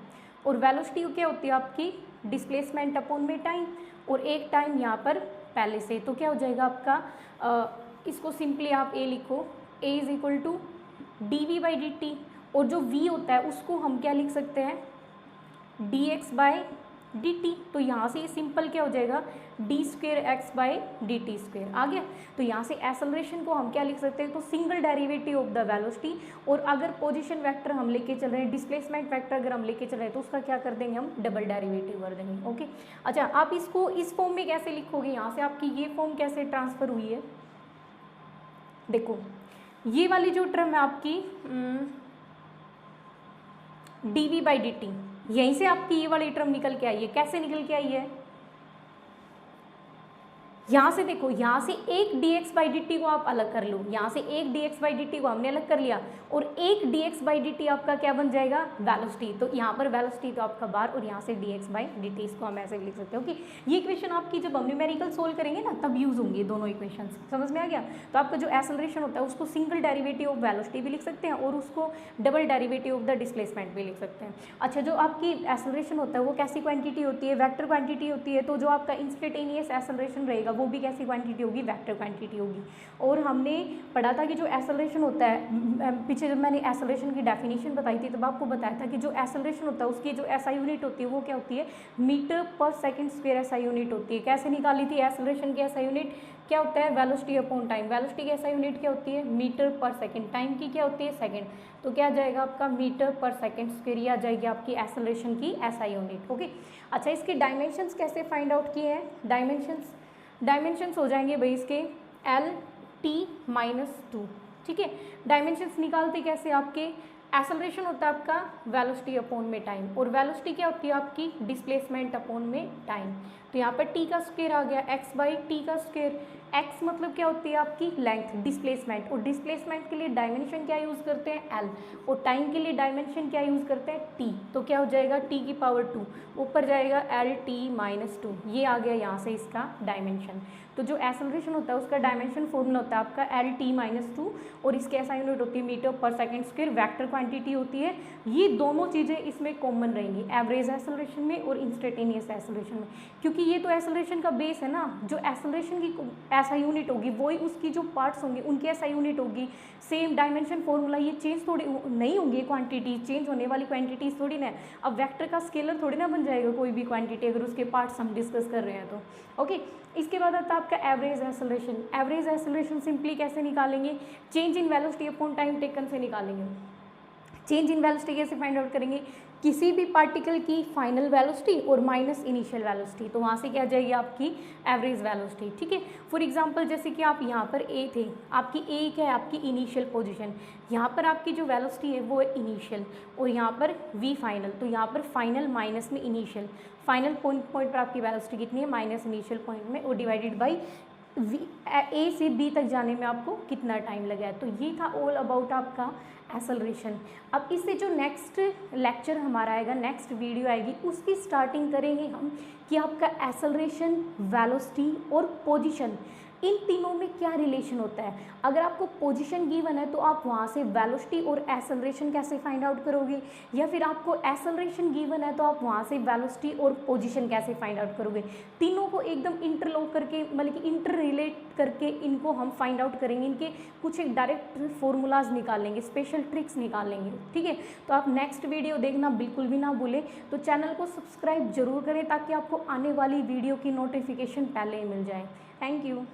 और वेलोसिटी क्या होती है आपकी डिस्प्लेसमेंट अपॉन में टाइम, और एक टाइम यहाँ पर पहले से, तो क्या हो जाएगा आपका इसको सिंपली आप ए लिखो, A is equal to D V by D T, और जो v होता है उसको हम क्या लिख सकते हैं, D X by D T. तो यहाँ से सिंपल क्या हो जाएगा, D square X by D T square आ गया। तो यहाँ से एक्सेलरेशन को हम क्या लिख सकते हैं, तो single derivative of the velocity, और अगर पोजीशन वेक्टर हम लेके चल रहे हैं, डिस्प्लेसमेंट वेक्टर अगर हम लेके चल रहे हैं तो उसका क्या कर देंगे हम, डबल डेरिवेटिव कर देंगे, ओके। अच्छा आप इसको इस फॉर्म में कैसे लिखोगे, यहाँ से आपकी ये फॉर्म कैसे ट्रांसफर हुई है, देखो ये वाली जो टर्म है आपकी D V by D T, यहीं से आपकी ये वाली टर्म निकल के आई है। कैसे निकल के आई है, यहाँ से देखो, यहाँ से एक dx बाई डी टी को आप अलग कर लो, यहाँ से एक dx बाई डी टी को हमने अलग कर लिया, और एक dx बाई डी टी आपका क्या बन जाएगा, वेलोसिटी। तो यहाँ पर वेलोसिटी तो आपका बार, और यहाँ से dx बाई डी टी, इसको हम ऐसे लिख सकते हैं, ओके। ये इक्वेशन आपकी जब हम न्यूमेरिकल सोल्व करेंगे ना तब यूज़ होंगी दोनों इक्वेशन, समझ में आ गया। तो आपका जो एक्सेलरेशन होता है उसको सिंगल डेरिवेटिव ऑफ वेलोसिटी भी लिख सकते हैं, और उसको double derivative of the displacement भी लिख सकते हैं। अच्छा जो आपकी एक्सेलरेशन होता है वो कैसी क्वांटिटी होती है, वेक्टर क्वांटिटी होती है, तो जो आपका इंस्टेंटेनियस एक्सेलरेशन रहेगा वो भी कैसी क्वांटिटी होगी, वेक्टर क्वांटिटी होगी। और हमने पढ़ा था कि जो एक्सेलरेशन होता है, पीछे जब मैंने एक्सेलरेशन की डेफिनेशन बताई थी तब आपको बताया था कि जो एक्सेलरेशन होता है उसकी जो एसआई यूनिट होती है वो क्या होती है, मीटर पर सेकंड स्क्वायर एसआई यूनिट होती है। कैसे निकाली थी एक्सेलरेशन की एसआई यूनिट, क्या होता है, वेलोसिटी अपॉन टाइम। वेलोसिटी की एसआई यूनिट क्या होती है, मीटर पर सेकंड। टाइम की क्या होती है, सेकंड। तो क्या आ जाएगा आपका मीटर पर सेकंड स्क्वायर, ये आ जाएगी आपकी एक्सेलरेशन की एसआई यूनिट। ओके, अच्छा इसके डायमेंशंस कैसे फाइंड आउट किए हैं, डायमेंशंस हो जाएंगे भाई इसके L/T-2, ठीक है। डायमेंशंस निकालते कैसे, आपके एक्सेलरेशन होता है आपका वेलोसिटी अपॉन में टाइम, और वेलोसिटी क्या होती है आपकी डिस्प्लेसमेंट अपॉन में टाइम। तो यहाँ पर t का स्क्वायर आ गया, x/t का स्क्वायर। x मतलब क्या होती है आपकी लेंथ, डिस्प्लेसमेंट, और डिस्प्लेसमेंट के लिए डायमेंशन क्या यूज़ करते हैं, l, और टाइम के लिए डायमेंशन क्या यूज़ करते हैं, t। तो क्या हो जाएगा t⁻², ऊपर जाएगा L/T-2, ये आ गया यहाँ से इसका डायमेंशन। तो जो एक्सेलरेशन होता है उसका डायमेंशन फॉर्मूला होता है आपका L/T-2, और इसकी एसआई यूनिट होती है मीटर पर सेकंड स्क्वायर, वेक्टर क्वांटिटी होती है। ये दोनों चीज़ें इसमें कॉमन रहेंगी, एवरेज एक्सेलरेशन में और इंस्टेंटेनियस एक्सेलरेशन में, क्योंकि ये तो एक्सेलरेशन का बेस है ना। जो एक्सेलरेशन की एसआई यूनिट होगी वही उसकी जो पार्ट्स होंगे उनकी एसआई यूनिट होगी, सेम डायमेंशन फॉर्मूला, ये चेंज थोड़ी नहीं होंगी, क्वांटिटी चेंज होने वाली क्वांटिटीज थोड़ी ना। अब वेक्टर का स्केलर थोड़ी ना बन जाएगा कोई भी क्वांटिटी अगर उसके पार्ट्स हम डिस्कस कर रहे हैं तो। ओके, इसके बाद आता है आपका average acceleration. Average acceleration simply कैसे निकालेंगे, change in velocity upon time taken से निकालेंगे। चेंज इन वेलोसिटी कैसे फाइंड आउट करेंगे, किसी भी पार्टिकल की फाइनल वेलोसिटी और माइनस इनिशियल वेलोसिटी, तो वहाँ से क्या आ जाएगी आपकी एवरेज वेलोसिटी, ठीक है। फॉर एग्जांपल जैसे कि आप यहाँ पर ए थे, आपकी ए क्या है, आपकी इनिशियल पोजीशन, यहाँ पर आपकी जो वेलोसिटी है वो है इनिशियल, और यहाँ पर वी फाइनल, तो यहाँ पर फाइनल माइनस में इनिशियल, फाइनल पॉइंट पर आपकी वेलोसिटी कितनी है, माइनस इनिशियल पॉइंट में, और डिवाइडेड बाई ए से बी तक जाने में आपको कितना टाइम लगा है। तो ये था ऑल अबाउट आपका एक्सेलरेशन। अब इससे जो नेक्स्ट लेक्चर हमारा आएगा, नेक्स्ट वीडियो आएगी, उसकी स्टार्टिंग करेंगे हम कि आपका एक्सेलरेशन, वेलोसिटी और पोजीशन, इन तीनों में क्या रिलेशन होता है। अगर आपको पोजीशन गिवन है तो आप वहाँ से वेलोसिटी और एक्सेलरेशन कैसे फाइंड आउट करोगे, या फिर आपको एक्सेलरेशन गिवन है तो आप वहाँ से वेलोसिटी और पोजीशन कैसे फाइंड आउट करोगे। तीनों को एकदम इंटरलॉक करके, मतलब कि इंटर रिलेट करके इनको हम फाइंड आउट करेंगे, इनके कुछ एक डायरेक्ट फॉर्मूलाज निकालेंगे, स्पेशल ट्रिक्स निकालेंगे, ठीक है। तो आप नेक्स्ट वीडियो देखना बिल्कुल भी ना भूलें। तो चैनल को सब्सक्राइब जरूर करें ताकि आपको आने वाली वीडियो की नोटिफिकेशन पहले ही मिल जाए। Thank you.